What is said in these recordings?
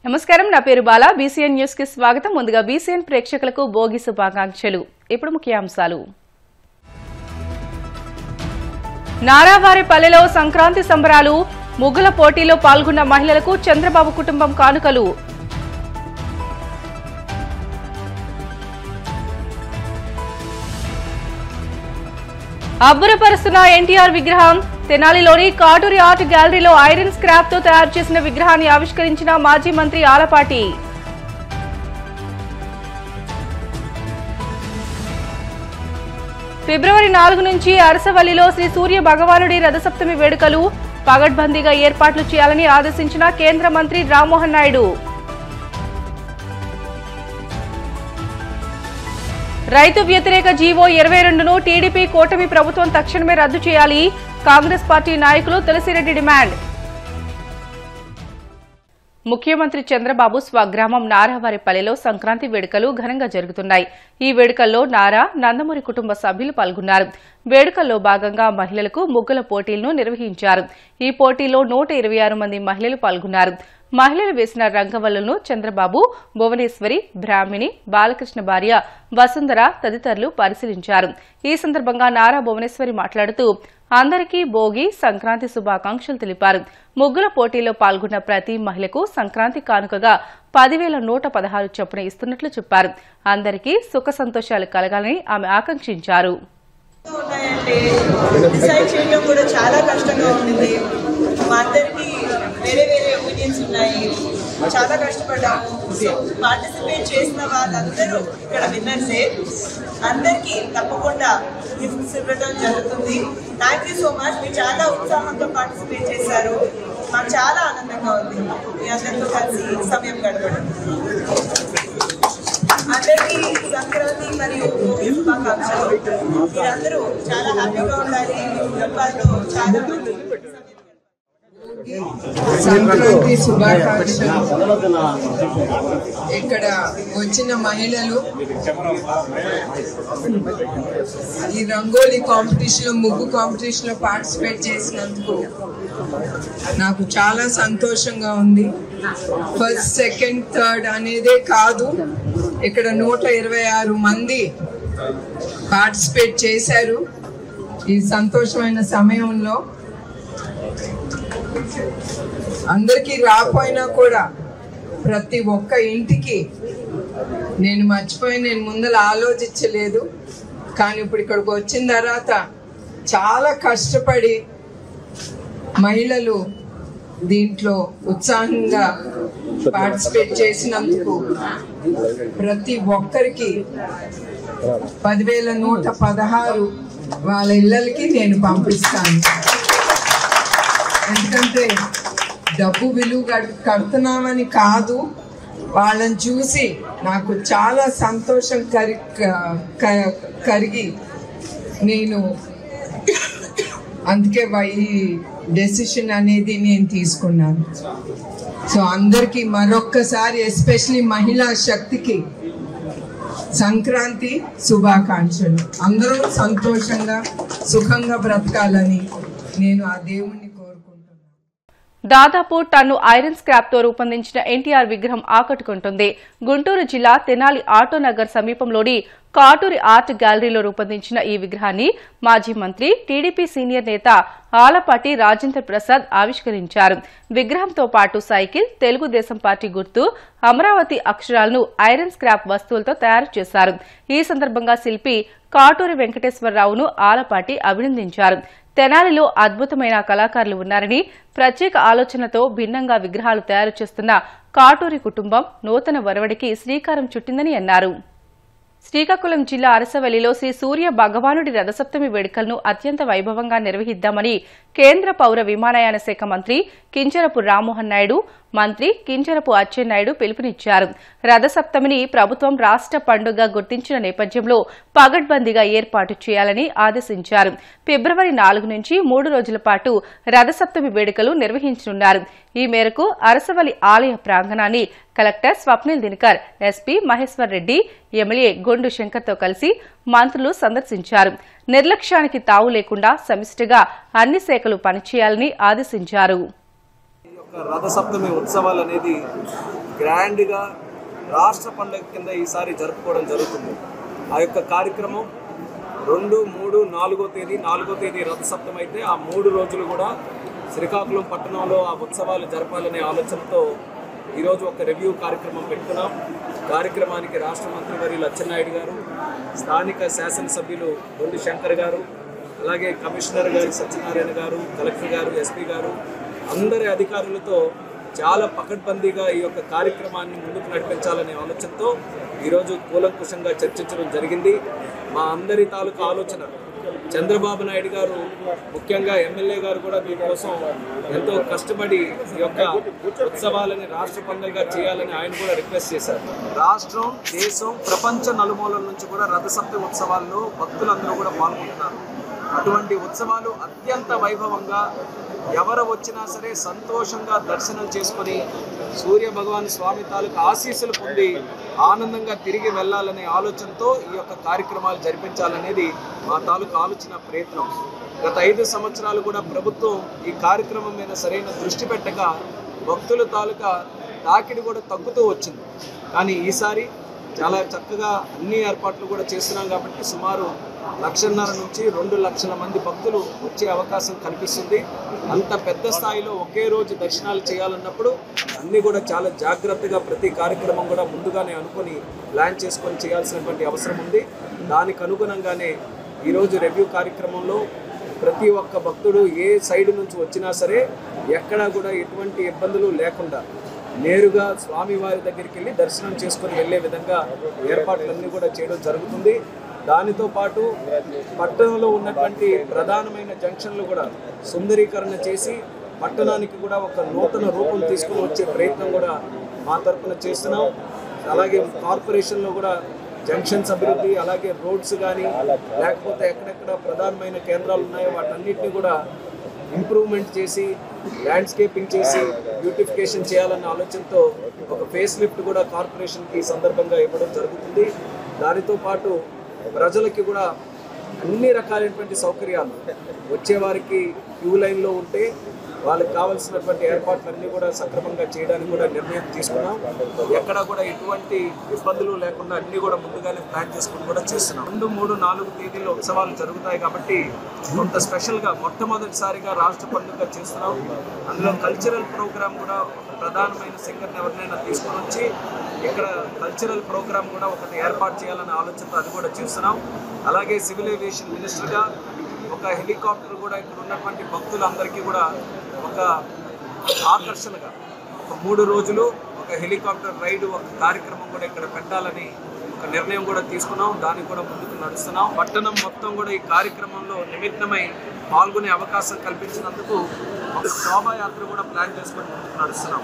నమస్కారం, నా పేరు బాలా. బీసీఎన్ న్యూస్ కి స్వాగతం. ముందుగా బీసీఎన్ ప్రేక్షకులకు భోగి శుభాకాంక్షలు. ఇప్పుడు ముఖ్యాంశాలు. నారావారిపల్లెలో సంక్రాంతి సంబరాలు. ముగ్గుల పోటీలో పాల్గొన్న మహిళలకు చంద్రబాబు కుటుంబం కానుకలు. అబ్బురపరుస్తున్న ఎన్టీఆర్ విగ్రహం. తెనాలిలోని కాటూరి ఆర్ట్ గ్యాలరీలో ఐరన్ స్క్రాప్ తో తయారు చేసిన విగ్రహాన్ని ఆవిష్కరించిన మాజీ మంత్రి ఆలపాటి. ఫిబ్రవరి 4 నుంచి అరసవల్లిలో శ్రీ సూర్య భగవానుడి రథసప్తమి వేడుకలు. పగడ్బందీగా ఏర్పాట్లు చేయాలని ఆదేశించిన కేంద్ర మంత్రి రామ్మోహన్ నాయుడు. రైతు వ్యతిరేక జీవో 22ను టీడీపీ కూటమి ప్రభుత్వం తక్షణమే రద్దు చేయాలి. కాంగ్రెస్ పార్టీ నాయకులు తులసిరెడ్డి డిమాండ్. ముఖ్యమంత్రి చంద్రబాబు స్వగ్రామం నారావారిపల్లెలో సంక్రాంతి వేడుకలు ఘనంగా జరుగుతున్నాయి. ఈ వేడుకల్లో నారా, నందమూరి కుటుంబ సభ్యులు పాల్గొన్నారు. వేడుకల్లో భాగంగా మహిళలకు ముగ్గుల పోటీలను నిర్వహించారు. ఈ పోటీలో 126 మంది మహిళలు పాల్గొన్నారు. మహిళలు వేసిన రంగవల్లులను చంద్రబాబు, భువనేశ్వరి, బ్రాహ్మిణి, బాలకృష్ణ భార్య వసుంధర తదితరులు పరిశీలించారు. ఈ సందర్భంగా నారా భువనేశ్వరి మాట్లాడుతూ అందరికీ భోగి, సంక్రాంతి శుభాకాంక్షలు తెలిపారు. ముగ్గుల పోటీలో పాల్గొన్న ప్రతి మహిళకు సంక్రాంతి కానుకగా 10,116 చొప్పున ఇస్తున్నట్లు చెప్పారు. అందరికీ సుఖ సంతోషాలు కలగాలని ఆమె ఆకాంక్షించారు. డిసైడ్ చేయడం కూడా చాలా కష్టంగా ఉంటుంది. మా అందరికీ వేరే వేరే ఒపీనియన్స్ ఉన్నాయి. చాలా కష్టపడ్డాము. పార్టిసిపేట్ చేసిన వాళ్ళందరూ ఇక్కడ విన్నర్సే. అందరికీ తప్పకుండా గిఫ్ట్స్ ఇవ్వడం జరుగుతుంది. Thank you so much. మీరు చాలా ఉత్సాహంతో పార్టిసిపేట్ చేశారు. మాకు చాలా ఆనందంగా ఉంది మీ అందరితో కలిసి సమయం గడపడం. అందరికీ సంక్రాంతి మరియు భోగి శుభాకాంక్షలు. మీరందరూ చాలా హ్యాపీగా ఉండాలి. కుటుంబాల్లో చాలా మంది సంక్రాంతి శుభాకాంక్షలు. ఇక్కడ వచ్చిన మహిళలు ఈ రంగోలీ కాంపిటీషన్ లో, ముగ్గు కాంపిటీషన్ లో పార్టిసిపేట్ చేసినందుకు నాకు చాలా సంతోషంగా ఉంది. ఫస్ట్, సెకండ్, థర్డ్ అనేదే కాదు, ఇక్కడ 126 మంది పార్టిసిపేట్ చేశారు. ఈ సంతోషమైన సమయంలో అందరికీ రాపోయినా కూడా ప్రతి ఒక్క ఇంటికి నేను ముందర ఆలోచించలేదు. కానీ ఇప్పుడు ఇక్కడికి వచ్చిన తర్వాత చాలా కష్టపడి మహిళలు దీంట్లో ఉత్సాహంగా పార్టిసిపేట్ చేసినందుకు ప్రతి ఒక్కరికి 10,116 వాళ్ళ ఇళ్ళకి నేను పంపిస్తాను. ఎందుకంటే డబ్బు విలువ కడుతున్నామని కాదు, వాళ్ళని చూసి నాకు చాలా సంతోషం కరిగి నేను అందుకే ఈ డెసిషన్ అనేది నేను తీసుకున్నాను. సో అందరికీ మరొక్కసారి, ఎస్పెషలీ మహిళా శక్తికి సంక్రాంతి శుభాకాంక్షలు. అందరూ సంతోషంగా సుఖంగా బ్రతకాలని నేను ఆ దేవుణ్ణి కోరుకుంటున్నాను. దాదాపు టన్ను ఐరన్ స్క్రాప్ తో రూపొందించిన ఎన్టీఆర్ విగ్రహం ఆకట్టుకుంటుంది. గుంటూరు జిల్లా తెనాలి ఆటోనగర్ సమీపంలోని కాటూరి ఆర్ట్ గ్యాలరీలో రూపొందించిన ఈ విగ్రహాన్ని మాజీ మంత్రి, టీడీపీ సీనియర్ నేత ఆలపాటి రాజేంద్ర ప్రసాద్ ఆవిష్కరించారు. విగ్రహంతో పాటు సైకిల్, తెలుగుదేశం పార్టీ గుర్తు, అమరావతి అక్షరాలను ఐరన్ స్క్రాప్ వస్తువులతో తయారు చేశారు. ఈ సందర్భంగా శిల్పి కాటూరి వెంకటేశ్వరరావును ఆలపాటి అభినందించారు. తెనాలిలో అద్భుతమైన కళాకారులు ఉన్నారని, ప్రత్యేక ఆలోచనతో భిన్నంగా విగ్రహాలు తయారు చేస్తున్న కాటూరి కుటుంబం నూతన ఒరవడికి శ్రీకారం చుట్టిందని అన్నారు. శ్రీకాకుళం జిల్లా అరసవల్లిలో శ్రీ సూర్య భగవానుడి రథసప్తమి వేడుకలను అత్యంత వైభవంగా నిర్వహిద్దామని కేంద్ర పౌర విమానయాన శాఖ మంత్రి కింజరపు రామ్మోహన్ నాయుడు, మంత్రి కింజరపు అచ్చెన్నాయుడు పిలుపునిచ్చారు. రథసప్తమిని ప్రభుత్వం రాష్ట్ర పండుగగా గుర్తించిన నేపథ్యంలో పగడ్బందీగా ఏర్పాటు చేయాలని ఆదేశించారు. ఫిబ్రవరి 4 నుంచి 3 రోజుల పాటు రథసప్తమి వేడుకలు నిర్వహించనున్నారు. ఈ మేరకు అరసవల్లి ఆలయ ప్రాంగణాన్ని collector Swapnil Dinakar, SP Maheshwar Reddy, MLA Gondu శంకర్తో కలిసి మంత్రులు సందర్శించారు. నిర్లక్ష్యానికి తావు లేకుండా సమిష్టిగా అన్ని శాఖలు పనిచేయాలని ఆదేశించారు. రథసప్తమి ఉత్సవాలు అనేది గ్రాండ్గా రాష్ట్ర పండుగ కింద ఈసారి జరుపుకోవడం జరుగుతుంది. ఆ యొక్క కార్యక్రమం 2, 3, 4వ తేదీ 4వ తేదీ రథసప్తమి అయితే ఆ 3 రోజులు కూడా శ్రీకాకుళం పట్టణంలో ఆ ఉత్సవాలు జరపాలనే ఆలోచనతో ఈరోజు ఒక రివ్యూ కార్యక్రమం పెట్టుకున్నాం. కార్యక్రమానికి రాష్ట్ర మంత్రి వర్యులు అచ్చెన్నాయుడు గారు, స్థానిక శాసనసభ్యులు దొండి శంకర్ గారు, అలాగే కమిషనర్ గారు సత్యనారాయణ గారు, కలెక్టర్ గారు, ఎస్పీ గారు అందరి అధికారులతో చాలా పకడ్బందీగా ఈ యొక్క కార్యక్రమాన్ని ముందుకు నడిపించాలనే ఆలోచనతో ఈరోజు కూలంకుషంగా చర్చించడం జరిగింది. మా అందరి తాలూకా ఆలోచన చంద్రబాబు నాయుడు గారు, ముఖ్యంగా ఎమ్మెల్యే గారు కూడా దీనికోసం ఎంతో కష్టపడి ఈ యొక్క ఉత్సవాలని రాష్ట్ర పండుగగా చేయాలని ఆయన కూడా రిక్వెస్ట్ చేశారు. రాష్ట్రం, దేశం, ప్రపంచ నలుమూలల నుంచి కూడా రథసప్తమి ఉత్సవాల్లో భక్తులందరూ కూడా పాల్గొంటున్నారు. అటువంటి ఉత్సవాలు అత్యంత వైభవంగా ఎవరు వచ్చినా సరే సంతోషంగా దర్శనం చేసుకొని సూర్య భగవాన్ స్వామి తాలూకు ఆశీస్సులు పొంది ఆనందంగా తిరిగి వెళ్ళాలనే ఆలోచనతో ఈ యొక్క కార్యక్రమాలు జరిపించాలనేది మా తాలూకు ఆలోచన ప్రయత్నం. గత 5 సంవత్సరాలు కూడా ప్రభుత్వం ఈ కార్యక్రమం మీద సరైన దృష్టి పెట్టక భక్తుల తాలూకా తాకిడి కూడా తగ్గుతూ వచ్చింది. కానీ ఈసారి చాలా చక్కగా అన్ని ఏర్పాట్లు కూడా చేస్తున్నాం కాబట్టి సుమారు 1.5 నుంచి 2 లక్షల మంది భక్తులు వచ్చే అవకాశం కనిపిస్తుంది. అంత పెద్ద స్థాయిలో ఒకే రోజు దర్శనాలు చేయాలన్నప్పుడు అన్నీ కూడా చాలా జాగ్రత్తగా ప్రతి కార్యక్రమం కూడా ముందుగానే అనుకొని ప్లాన్ చేసుకొని చేయాల్సినటువంటి అవసరం ఉంది. దానికి అనుగుణంగానే ఈరోజు రివ్యూ కార్యక్రమంలో ప్రతి ఒక్క భక్తుడు ఏ సైడ్ నుంచి వచ్చినా సరే ఎక్కడా కూడా ఎటువంటి ఇబ్బందులు లేకుండా నేరుగా స్వామివారి దగ్గరికి వెళ్ళి దర్శనం చేసుకొని వెళ్ళే విధంగా ఏర్పాట్లన్నీ కూడా చేయడం జరుగుతుంది. దానితో పాటు పట్టణంలో ఉన్నటువంటి ప్రధానమైన జంక్షన్లు కూడా సుందరీకరణ చేసి పట్టణానికి కూడా ఒక నూతన రూపం తీసుకుని వచ్చే ప్రయత్నం కూడా మా తరఫున చేస్తున్నాం. అలాగే కార్పొరేషన్లో కూడా జంక్షన్స్ అభివృద్ధి, అలాగే రోడ్స్ కానీ లేకపోతే ఎక్కడెక్కడ ప్రధానమైన కేంద్రాలు ఉన్నాయో వాటన్నిటిని కూడా ఇంప్రూవ్మెంట్ చేసి ల్యాండ్స్కేపింగ్ చేసి బ్యూటిఫికేషన్ చేయాలన్న ఆలోచనతో ఒక ఫేస్ లిఫ్ట్ కూడా కార్పొరేషన్కి ఈ సందర్భంగా ఇవ్వడం జరుగుతుంది. దానితో పాటు ప్రజలకి కూడా అన్ని రకాలైనటువంటి సౌకర్యాలు వచ్చేవారికి క్యూ లైన్లో ఉంటే వాళ్ళకి కావాల్సినటువంటి ఏర్పాట్లన్నీ కూడా సక్రమంగా చేయడానికి కూడా నిర్ణయం తీసుకున్నాం. ఎక్కడ కూడా ఎటువంటి ఇబ్బందులు లేకుండా అన్నీ కూడా ముందుగానే ప్లాన్ చేసుకుని కూడా చేస్తున్నాం. 2, 3, 4 తేదీల్లో ఉత్సవాలు జరుగుతాయి కాబట్టి కొంత స్పెషల్గా మొట్టమొదటిసారిగా రాష్ట్ర పండుగ చేస్తున్నాం. అందులో కల్చరల్ ప్రోగ్రామ్ కూడా ప్రధానమైన సింగర్ని ఎవరినైనా తీసుకొని వచ్చి ఇక్కడ కల్చరల్ ప్రోగ్రామ్ కూడా ఒకటి ఏర్పాటు చేయాలనే ఆలోచనతో అది కూడా చేస్తున్నాం. అలాగే సివిల్ ఏవియేషన్ మినిస్టర్గా ఒక హెలికాప్టర్ కూడా ఇక్కడ ఉన్నటువంటి భక్తులందరికీ కూడా ఒక ఆకర్షణగా ఒక 3 రోజులు ఒక హెలికాప్టర్ రైడ్ ఒక కార్యక్రమం కూడా ఇక్కడ పెట్టాలని ఒక నిర్ణయం కూడా తీసుకున్నాం. దానికి కూడా ముందుకు నడుస్తున్నాం. పట్టణం మొత్తం కూడా ఈ కార్యక్రమంలో నిమగ్నమై పాల్గొనే అవకాశం కల్పించినందుకు ఒక శోభాయాత్ర కూడా ప్లాన్ చేసుకొని ముందుకు నడుస్తున్నాం.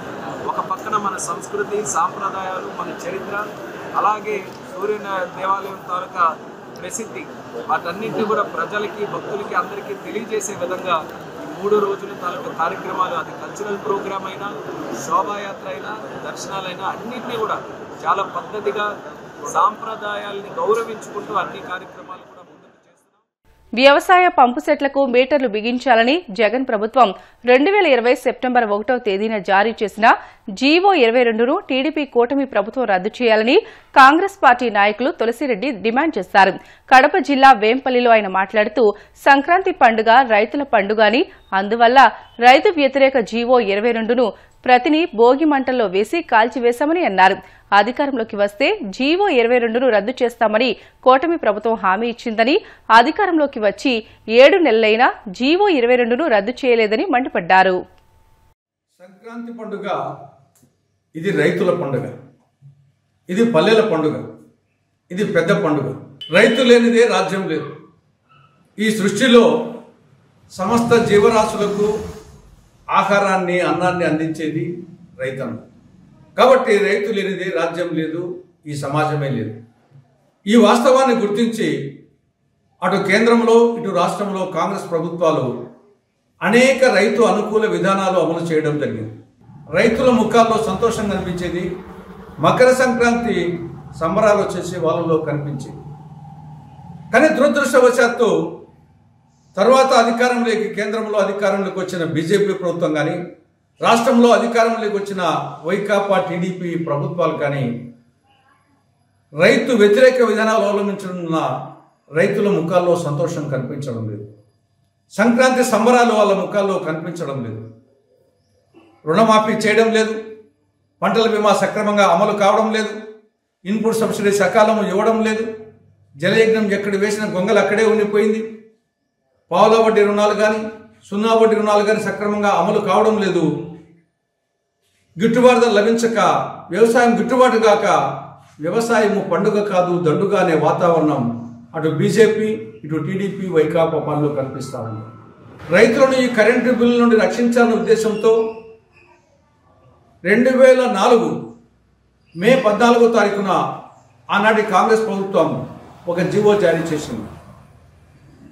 ఒక పక్కన మన సంస్కృతి, సాంప్రదాయాలు, మన చరిత్ర, అలాగే సూర్య దేవాలయం తాలూకా ప్రసిద్ధి వాటన్నింటినీ కూడా ప్రజలకి, భక్తులకి అందరికీ తెలియజేసే విధంగా 3 రోజుల తాలూకా కార్యక్రమాలు, అది కల్చరల్ ప్రోగ్రామ్ అయినా, శోభాయాత్ర అయినా, దర్శనాలైనా అన్నింటినీ కూడా చాలా పద్ధతిగా సాంప్రదాయాల్ని గౌరవించుకుంటూ అన్ని కార్యక్రమాలు కూడా ముందుకు చేస్తున్నాం. వ్యవసాయ పంపు సెట్లకు మీటర్లు బిగించాలని జగన్ ప్రభుత్వం 2020 సెప్టెంబర్ 1వ తేదీన జారీ చేసిన జీవో 22ను టీడీపీ కూటమి ప్రభుత్వం రద్దు చేయాలని కాంగ్రెస్ పార్టీ నాయకులు తులసిరెడ్డి డిమాండ్ చేశారు. కడప జిల్లా వేంపల్లిలో ఆయన మాట్లాడుతూ సంక్రాంతి పండుగ రైతుల పండుగని, అందువల్ల రైతు వ్యతిరేక జీవో 22ను ప్రతిని భోగి మంటల్లో వేసి కాల్చివేశామని అన్నారు. అధికారంలోకి వస్తే జీవో 22ను రద్దు చేస్తామని కూటమి ప్రభుత్వం హామీ ఇచ్చిందని, అధికారంలోకి వచ్చి 7 నెలలైనా జీవో 22ను రద్దు చేయలేదని మండిపడ్డారు. సంక్రాంతి పండుగ ఇది రైతుల పండుగ, ఇది పల్లెల పండుగ, ఇది పెద్ద పండుగ. రైతు లేనిదే రాజ్యం లేదు. ఈ సృష్టిలో సమస్త జీవరాశులకు ఆహారాన్ని, అన్నాన్ని అందించేది రైతన్న. కాబట్టి రైతు లేనిదే రాజ్యం లేదు, ఈ సమాజమే లేదు. ఈ వాస్తవాన్ని గుర్తించి అటు కేంద్రంలో ఇటు రాష్ట్రంలో కాంగ్రెస్ ప్రభుత్వాలు అనేక రైతు అనుకూల విధానాలు అమలు చేయడం జరిగింది. రైతుల ముఖాల్లో సంతోషం కనిపించేది, మకర సంక్రాంతి సంబరాలు వచ్చేసి వాళ్ళలో కనిపించేది. కానీ దురదృష్టవశాత్తు తర్వాత కేంద్రంలో అధికారంలోకి వచ్చిన బీజేపీ ప్రభుత్వం కానీ, రాష్ట్రంలో అధికారంలోకి వచ్చిన వైకాపా టీడీపీ ప్రభుత్వాలు కానీ రైతు వ్యతిరేక విధానాలు అవలంబించనున్న రైతుల ముఖాల్లో సంతోషం కనిపించడం లేదు. సంక్రాంతి సంబరాలు వాళ్ళ ముఖాల్లో కనిపించడం లేదు. రుణమాఫీ చేయడం లేదు. పంటల బీమా సక్రమంగా అమలు కావడం లేదు. ఇన్పుట్ సబ్సిడీ సకాలం ఇవ్వడం లేదు. జలయజ్ఞం ఎక్కడ వేసిన గొంగలు అక్కడే ఉండిపోయింది. పావుల వడ్డీ రుణాలు కానీ 0 వడ్డీ రుణాలు కానీ సక్రమంగా అమలు కావడం లేదు. గిట్టుబాటు ధర లభించక వ్యవసాయం గిట్టుబాటు కాక వ్యవసాయము పండుగ కాదు దండుగా అనే వాతావరణం అటు బీజేపీ ఇటు టీడీపీ వైకాపా పనులు కనిపిస్తా ఉంది. రైతులను ఈ కరెంటు బిల్లు నుండి రక్షించాలనే ఉద్దేశంతో 2004 మే 14వ తారీఖున ఆనాటి కాంగ్రెస్ ప్రభుత్వం ఒక జీవో జారీ చేసింది.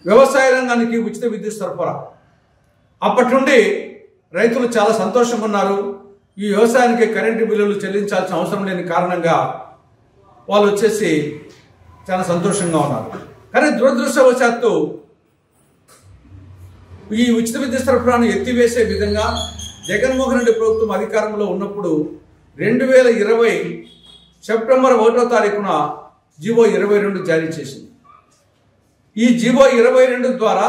వ్యవసాయ రంగానికి ఉచిత విద్యుత్ సరఫరా. అప్పటి నుండి రైతులు చాలా సంతోషంగా ఉన్నారు. ఈ వ్యవసాయానికి కరెంటు బిల్లులు చెల్లించాల్సిన అవసరం లేని కారణంగా వాళ్ళు వచ్చేసి చాలా సంతోషంగా ఉన్నారు. కానీ దురదృష్టవశాత్తు ఈ ఉచిత విద్యుత్ సరఫరాను ఎత్తివేసే విధంగా జగన్మోహన్ రెడ్డి ప్రభుత్వం అధికారంలో ఉన్నప్పుడు 2020 సెప్టెంబర్ 1వ తారీఖున జీవో 22 జారీ చేసింది. ఈ జీవో 22 ద్వారా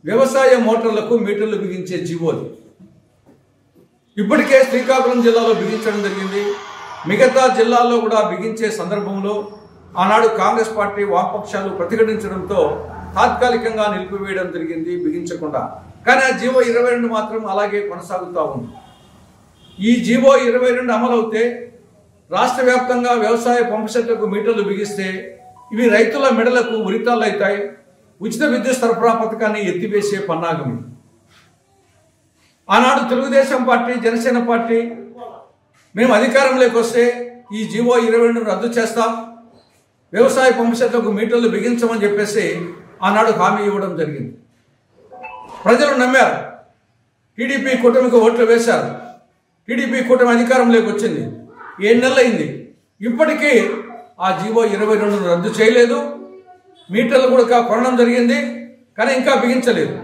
వ్యవసాయ మోటార్లకు మీటర్లు బిగించే జీవోది ఇప్పటికే శ్రీకాకుళం జిల్లాలో బిగించడం జరిగింది. మిగతా జిల్లాల్లో కూడా బిగించే సందర్భంలో ఆనాడు కాంగ్రెస్ పార్టీ వామపక్షాలు ప్రతిఘటించడంతో తాత్కాలికంగా నిలిపివేయడం జరిగింది బిగించకుండా. కానీ ఆ జీవో 22 మాత్రం అలాగే కొనసాగుతూ ఉంది. ఈ జీవో 22 అమలవుతే రాష్ట్ర వ్యాప్తంగా వ్యవసాయ పంపు సెట్లకు మీటర్లు బిగిస్తే ఇవి రైతుల మెడలకు ఉరితాళ్ళు అవుతాయి. ఉచిత విద్యుత్ సరఫరా పథకాన్ని ఎత్తివేసే పన్నాగం. ఆనాడు తెలుగుదేశం పార్టీ జనసేన పార్టీ మేము అధికారంలోకి వస్తే ఈ జీవో 22 రద్దు చేస్తాం, వ్యవసాయ పంపు సెట్లకు మీటర్లు బిగించమని చెప్పేసి ఆనాడు హామీ ఇవ్వడం జరిగింది. ప్రజలు నమ్మారు. టీడీపీ కూటమికి ఓట్లు వేశారు. టీడీపీ కూటమి అధికారంలోకి వచ్చింది. 7 నెలలు అయింది. ఇప్పటికీ ఆ జీవో 22 రద్దు చేయలేదు. మీటర్లు కూడా కొనడం జరిగింది కానీ ఇంకా బిగించలేదు.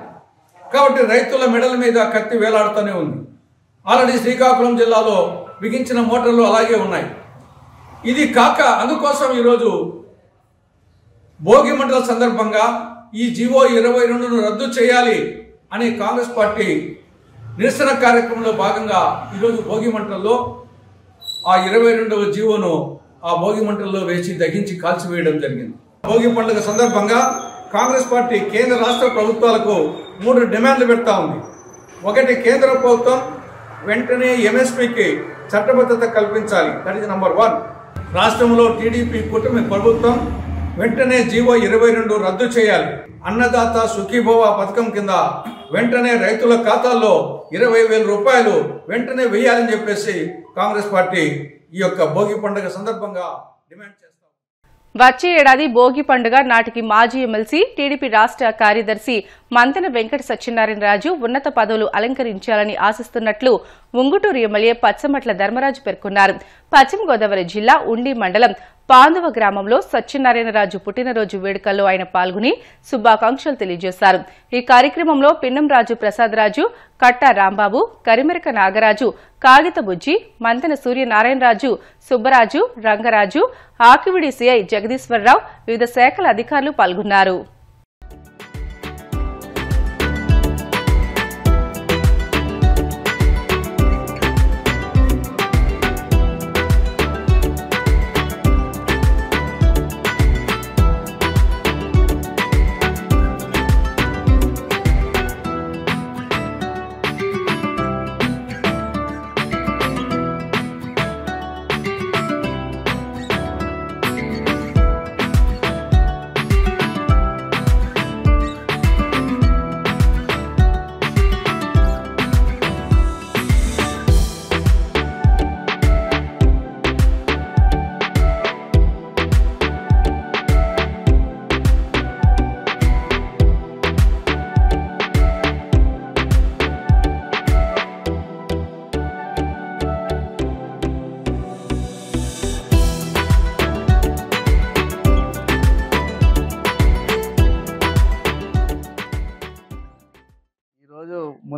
కాబట్టి రైతుల మెడల మీద కత్తి వేలాడుతూనే ఉంది. ఆల్రెడీ శ్రీకాకుళం జిల్లాలో బిగించిన మోటార్లు అలాగే ఉన్నాయి. ఇది కాక అందుకోసం ఈరోజు భోగి మంటల సందర్భంగా ఈ జీవో 22ను రద్దు చేయాలి అని కాంగ్రెస్ పార్టీ నిరసన కార్యక్రమంలో భాగంగా ఈరోజు భోగి మంటల్లో ఆ 22వ జీవోను ఆ భోగి మంటల్లో వేసి దహించి కాల్చివేయడం జరిగింది. భోగి పండుగ సందర్భంగా కాంగ్రెస్ పార్టీ కేంద్ర రాష్ట్ర ప్రభుత్వాలకు 3 డిమాండ్లు పెడతా ఉంది. ఒకటి, కేంద్ర ప్రభుత్వం వెంటనే ఎంఎస్పీకి చట్టబద్ధత కల్పించాలి. That is number 1. రాష్ట్రంలో టీడీపీ కూటమి ప్రభుత్వం వెంటనే జీవో 22 రద్దు చేయాలి. అన్నదాత సుఖీభవ పథకం కింద వెంటనే రైతుల ఖాతాల్లో 20,000 రూపాయలు వెంటనే వేయాలని చెప్పేసి కాంగ్రెస్ పార్టీ ఈ యొక్క భోగి పండుగ సందర్భంగా డిమాండ్ చేస్తారు. వచ్చే ఏడాది భోగి పండుగ నాటికి మాజీ ఎమ్మెల్సీ టీడీపీ రాష్ట్ర కార్యదర్శి మంతెన వెంకట సత్యనారాయణరాజు ఉన్నత పదవులు అలంకరించాలని ఆశిస్తున్నట్లు ఉంగుటూరు ఎమ్మెల్యే పచ్చమట్ల ధర్మరాజు పేర్కొన్నారు. పశ్చిమ గోదావరి జిల్లా ఉండి మండలం పాందువ గ్రామంలో సత్యనారాయణరాజు పుట్టినరోజు వేడుకల్లో ఆయన పాల్గొని శుభాకాంక్షలు తెలియజేశారు. ఈ కార్యక్రమంలో పిన్నంరాజు ప్రసాదరాజు, కట్టా రాంబాబు, కరిమెరక నాగరాజు, కాగిత బుజ్జి, మంతెన సూర్యనారాయణరాజు, సుబ్బరాజు, రంగరాజు, ఆకివిడి సిఐ జగదీశ్వరరావు, వివిధ శాఖల అధికారులు పాల్గొన్నారు.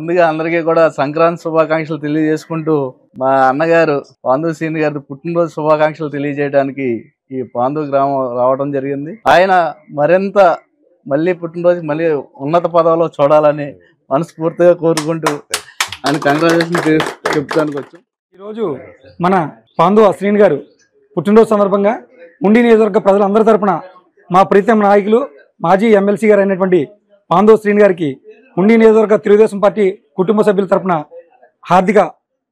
ముందుగా అందరికీ కూడా సంక్రాంతి శుభాకాంక్షలు తెలియజేసుకుంటూ మా అన్నగారు పాండు శ్రీని గారి పుట్టినరోజు శుభాకాంక్షలు తెలియజేయడానికి ఈ పాండు గ్రామం రావడం జరిగింది. ఆయన మరింత మళ్ళీ పుట్టినరోజు మళ్ళీ ఉన్నత పదవిలో చూడాలని మనస్ఫూర్తిగా కోరుకుంటూ ఆయన కంగ్రాచులేషన్ చెప్తానికి వచ్చాం. ఈరోజు మన పాండు శ్రీని గారు పుట్టినరోజు సందర్భంగా ఉండి నియోజకవర్గ ప్రజలందరి తరపున మా ప్రీతం నాయకులు మాజీ ఎమ్మెల్సీ గారు అయినటువంటి పాండు శ్రీని గారికి ఉండి నియోజకవర్గ తెలుగుదేశం పార్టీ కుటుంబ సభ్యుల తరపున హార్దిక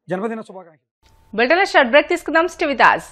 జన్మదిన శుభాకాంక్షలు. బ్రేక్ తీసుకుందాం. Stay with us.